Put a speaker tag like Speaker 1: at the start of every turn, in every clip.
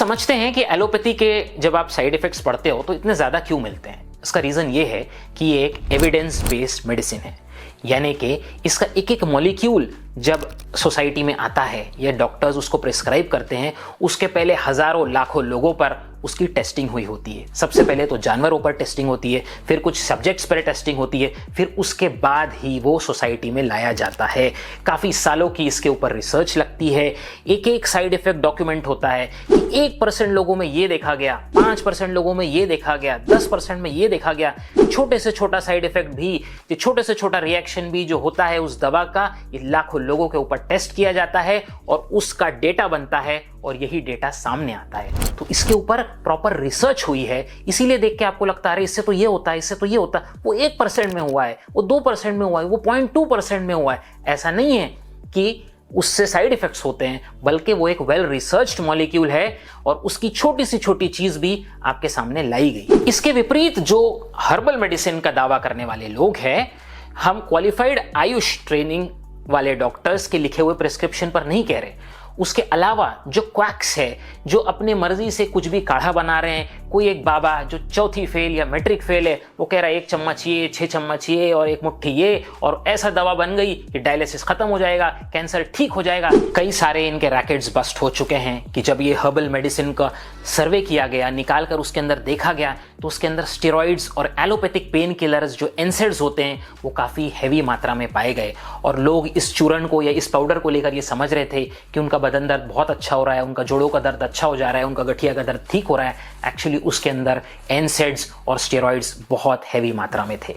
Speaker 1: समझते हैं कि एलोपैथी के जब आप साइड इफेक्ट्स पढ़ते हो तो इतने ज़्यादा क्यों मिलते हैं। इसका रीज़न ये है कि ये एक एविडेंस बेस्ड मेडिसिन है, यानी कि इसका एक एक मॉलिक्यूल जब सोसाइटी में आता है या डॉक्टर्स उसको प्रिस्क्राइब करते हैं, उसके पहले हज़ारों लाखों लोगों पर उसकी टेस्टिंग हुई होती है। सबसे पहले तो जानवरों पर टेस्टिंग होती है, फिर कुछ सब्जेक्ट्स पर टेस्टिंग होती है, फिर उसके बाद ही वो सोसाइटी में लाया जाता है। काफ़ी सालों की इसके ऊपर रिसर्च लगती है। एक एक साइड इफेक्ट डॉक्यूमेंट होता है कि 1% लोगों में ये देखा गया, 5% लोगों में ये देखा गया, 10% में ये देखा गया। छोटे से छोटा साइड इफेक्ट भी, ये छोटे से छोटा रिएक्शन भी जो होता है उस दवा का, ये लाखों लोगों के ऊपर टेस्ट किया जाता है और उसका डेटा बनता है और यही डेटा सामने आता है। तो इसके ऊपर प्रॉपर रिसर्च हुई है, इसीलिए देख के आपको लगता है इससे तो ये होता है, इससे तो ये होता है। वो 1% में हुआ है, वो 2% में हुआ है, वो 0.2% में हुआ है। ऐसा नहीं है कि उससे साइड इफेक्ट्स होते हैं, बल्कि वो एक वेल रिसर्च्ड मॉलिक्यूल है और उसकी छोटी सी छोटी चीज भी आपके सामने लाई गई। इसके विपरीत जो हर्बल मेडिसिन का दावा करने वाले लोग हैं, हम क्वालिफाइड आयुष ट्रेनिंग वाले डॉक्टर्स के लिखे हुए प्रिस्क्रिप्शन पर नहीं कह रहे। उसके अलावा जो क्वैक्स है, जो अपने मर्जी से कुछ भी काढ़ा बना रहे हैं, कोई एक बाबा जो चौथी फेल या मैट्रिक फेल है, वो कह रहा है 1 चम्मच ये, 6 चम्मच ये और 1 मुट्ठी ये, और ऐसा दवा बन गई कि डायलिसिस खत्म हो जाएगा, कैंसर ठीक हो जाएगा। कई सारे इनके रैकेट्स बस्ट हो चुके हैं कि जब ये हर्बल मेडिसिन का सर्वे किया गया, निकाल कर उसके अंदर देखा गया, तो उसके अंदर स्टेरॉइड्स और एलोपैथिक पेन किलर्स जो एनसेड्स होते हैं वो काफ़ी हैवी मात्रा में पाए गए। और लोग इस चूर्ण को या इस पाउडर को लेकर ये समझ रहे थे कि उनका बदन दर्द बहुत अच्छा हो रहा है, उनका जोड़ों का दर्द अच्छा हो जा रहा है, उनका गठिया का दर्द ठीक हो रहा है। एक्चुअली उसके अंदर एनसेड्स और स्टेरॉइड्स बहुत हैवी मात्रा में थे।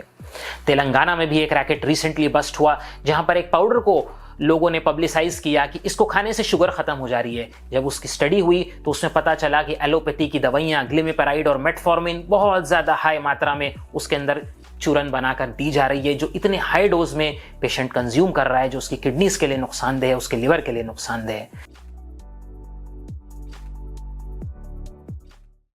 Speaker 1: तेलंगाना में भी एक रैकेट रिसेंटली बस्ट हुआ, जहां पर एक पाउडर को लोगों ने पब्लिसाइज किया कि इसको खाने से शुगर खत्म हो जा रही है। जब उसकी स्टडी हुई तो उसमें पता चला कि एलोपैथी की दवाइयां ग्लिमिपेराइड और मेटफॉर्मिन बहुत ज़्यादा हाई मात्रा में उसके अंदर चूरन बनाकर दी जा रही है, जो इतने हाई डोज में पेशेंट कंज्यूम कर रहा है, जो उसकी किडनीज के लिए नुकसानदेह है, उसके लिवर के लिए नुकसानदेह है।